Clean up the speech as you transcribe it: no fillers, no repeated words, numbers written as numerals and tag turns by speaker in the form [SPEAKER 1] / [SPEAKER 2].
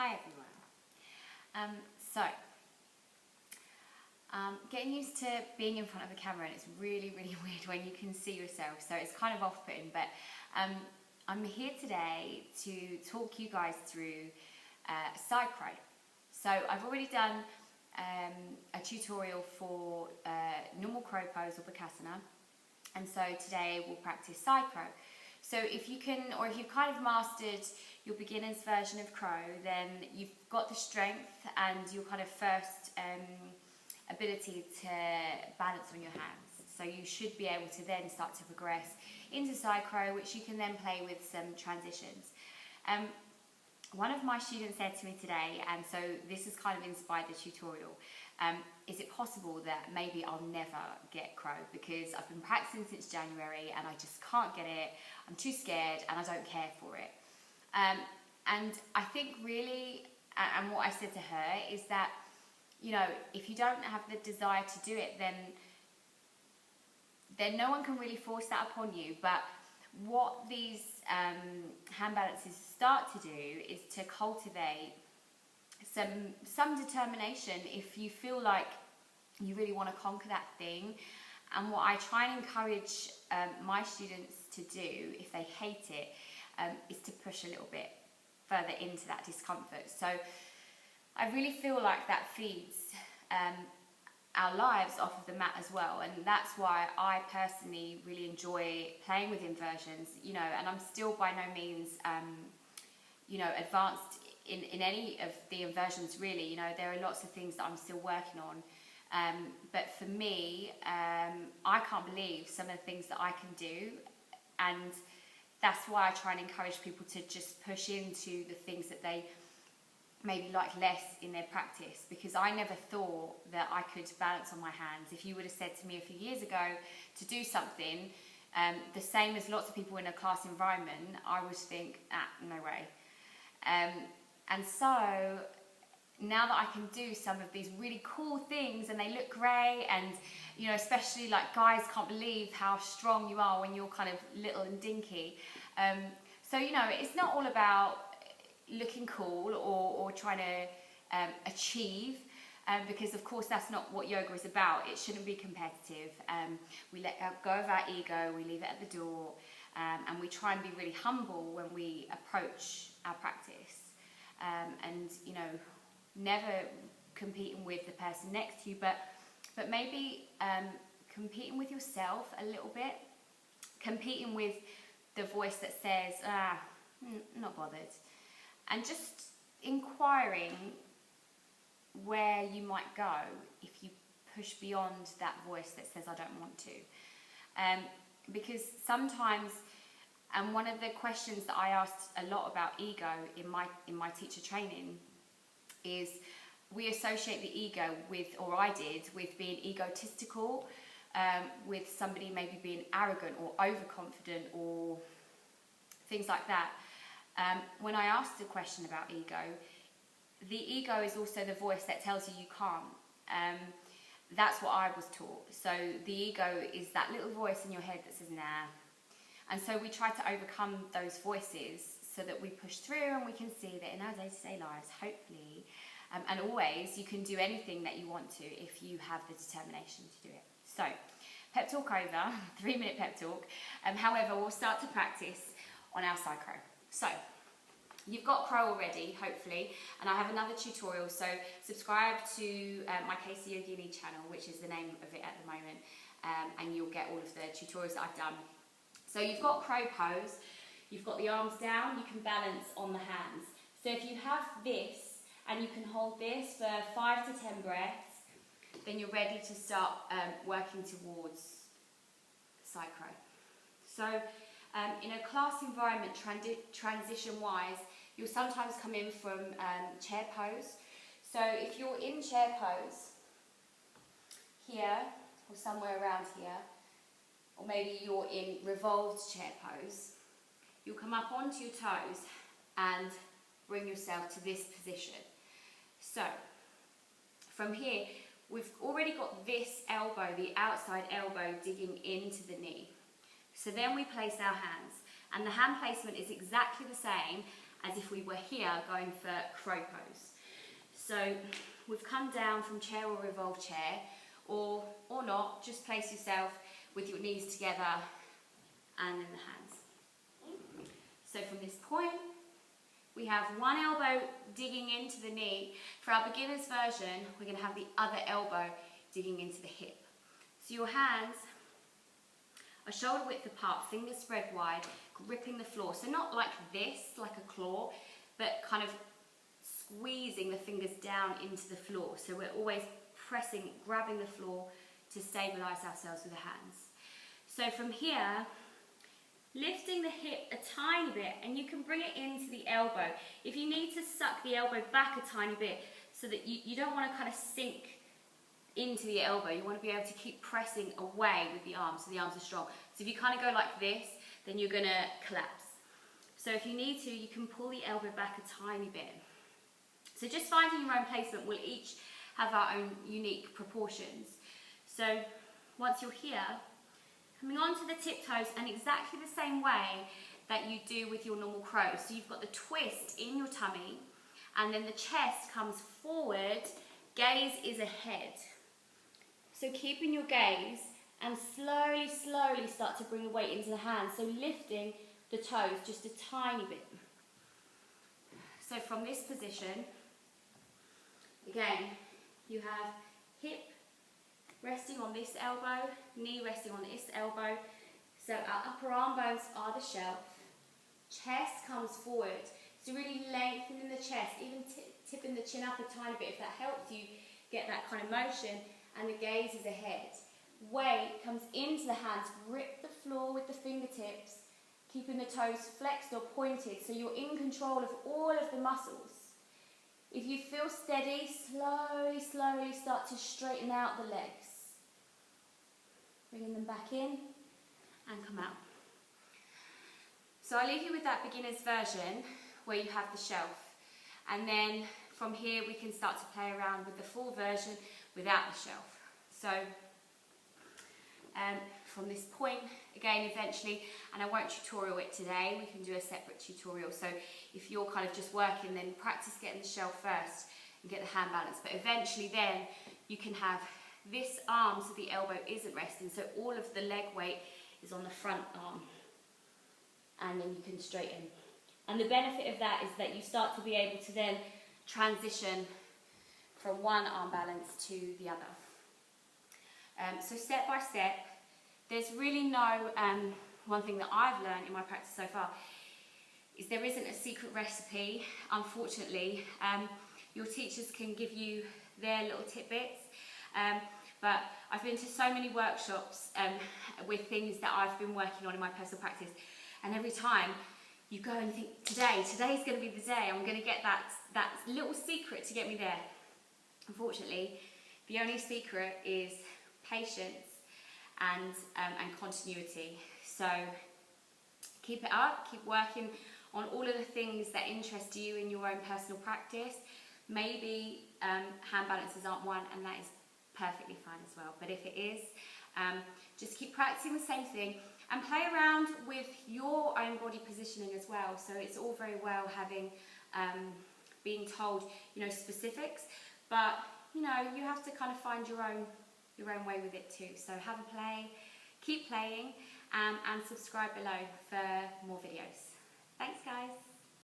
[SPEAKER 1] Hi everyone. Getting used to being in front of a camera, and it's really weird when you can see yourself, so it's kind of off-putting, but I'm here today to talk you guys through side crow. So I've already done a tutorial for normal crow pose or Bakasana, and so today we'll practice side crow. So if you can, or if you've kind of mastered your beginner's version of crow, then you've got the strength and your kind of first ability to balance on your hands. So you should be able to then start to progress into side crow, which you can then play with some transitions. One of my students said to me today, and so this has kind of inspired the tutorial, is it possible that maybe I'll never get crow because I've been practicing since January and I just can't get it, I'm too scared and I don't care for it. And I think really, and what I said to her is that, you know, if you don't have the desire to do it, then no one can really force that upon you. But what these hand balances start to do is to cultivate some determination if you feel like you really want to conquer that thing. And what I try and encourage my students to do, if they hate it, is to push a little bit further into that discomfort. So I really feel like that feeds our lives off of the mat as well, and that's why I personally really enjoy playing with inversions, you know, and I'm still by no means you know, advanced in any of the inversions really. You know, there are lots of things that I'm still working on, but for me, I can't believe some of the things that I can do, and that's why I try and encourage people to just push into the things that they maybe like less in their practice, because I never thought that I could balance on my hands. If you would have said to me a few years ago to do something the same as lots of people in a class environment, I would think, no way. And so now that I can do some of these really cool things and they look great, and you know, especially like guys can't believe how strong you are when you're kind of little and dinky. So you know, it's not all about looking cool or trying to achieve, because of course that's not what yoga is about. It shouldn't be competitive. We let go of our ego, we leave it at the door, and we try and be really humble when we approach our practice, and you know, never competing with the person next to you, but maybe competing with yourself a little bit, competing with the voice that says, not bothered, and just inquiring where you might go if you push beyond that voice that says I don't want to. Because sometimes, and one of the questions that I asked a lot about ego in my teacher training is, we associate the ego with, or I did, with being egotistical, with somebody maybe being arrogant or overconfident or things like that. When I asked the question about ego, the ego is also the voice that tells you you can't. That's what I was taught. So the ego is that little voice in your head that says nah. And so we try to overcome those voices so that we push through and we can see that in our day-to-day lives, hopefully, and always, you can do anything that you want to if you have the determination to do it. So, pep talk over, 3-minute pep talk. However, we'll start to practice on our side crow. So, you've got crow already, hopefully, and I have another tutorial, so subscribe to my Casey Yogini channel, which is the name of it at the moment, and you'll get all of the tutorials that I've done. So you've got crow pose, you've got the arms down, you can balance on the hands. So if you have this, and you can hold this for 5 to 10 breaths, then you're ready to start working towards side crow. So in a class environment, transition-wise, you'll sometimes come in from chair pose. So if you're in chair pose, here, or somewhere around here, or maybe you're in revolved chair pose, you'll come up onto your toes and bring yourself to this position. So, from here, we've already got this elbow, the outside elbow, digging into the knee. So then we place our hands, and the hand placement is exactly the same as if we were here going for crow pose. So we've come down from chair or revolve chair, or not, just place yourself with your knees together and then the hands. So from this point, we have one elbow digging into the knee. For our beginner's version, we're going to have the other elbow digging into the hip. So your hands are shoulder width apart, fingers spread wide, gripping the floor. So not like this, like a claw, but kind of squeezing the fingers down into the floor. So we're always pressing, grabbing the floor to stabilize ourselves with the hands. So from here, lifting the hip a tiny bit, and you can bring it into the elbow. If you need to suck the elbow back a tiny bit so that you don't want to kind of sink into the elbow, you want to be able to keep pressing away with the arms so the arms are strong. So if you kind of go like this, then you're going to collapse. So if you need to, you can pull the elbow back a tiny bit. So just finding your own placement, will each have our own unique proportions. So once you're here, coming onto the tiptoes, and exactly the same way that you do with your normal crow. So you've got the twist in your tummy, and then the chest comes forward, gaze is ahead. So keeping your gaze, and slowly, slowly start to bring the weight into the hands. So lifting the toes just a tiny bit. So from this position, again, you have hip resting on this elbow, knee resting on this elbow. So our upper arm bones are the shelf. Chest comes forward. So really lengthening the chest, even tipping the chin up a tiny bit if that helps you get that kind of motion, and the gaze is ahead. Weight comes into the hands, grip the floor with the fingertips, keeping the toes flexed or pointed so you're in control of all of the muscles. If you feel steady, slowly, slowly start to straighten out the legs. Bringing them back in and come out. So I leave you with that beginner's version where you have the shelf. And then from here we can start to play around with the full version without the shelf. So from this point, again, eventually, and I won't tutorial it today, we can do a separate tutorial. So if you're kind of just working, then practice getting the shelf first and get the hand balance. But eventually then you can have this arm so the elbow isn't resting, so all of the leg weight is on the front arm. And then you can straighten. And the benefit of that is that you start to be able to then transition from one arm balance to the other. So step by step, there's really no, one thing that I've learned in my practice so far is there isn't a secret recipe, unfortunately. Your teachers can give you their little tidbits, but I've been to so many workshops with things that I've been working on in my personal practice, and every time you go and think, today's going to be the day, I'm going to get that little secret to get me there. Unfortunately, the only secret is patience and continuity. So keep it up, keep working on all of the things that interest you in your own personal practice. Maybe hand balances aren't one, and that is perfectly fine as well. But if it is, just keep practicing the same thing and play around with your own body positioning as well. So it's all very well having, being told, specifics, but you have to kind of find your own way with it too. So have a play, keep playing, and subscribe below for more videos. Thanks guys.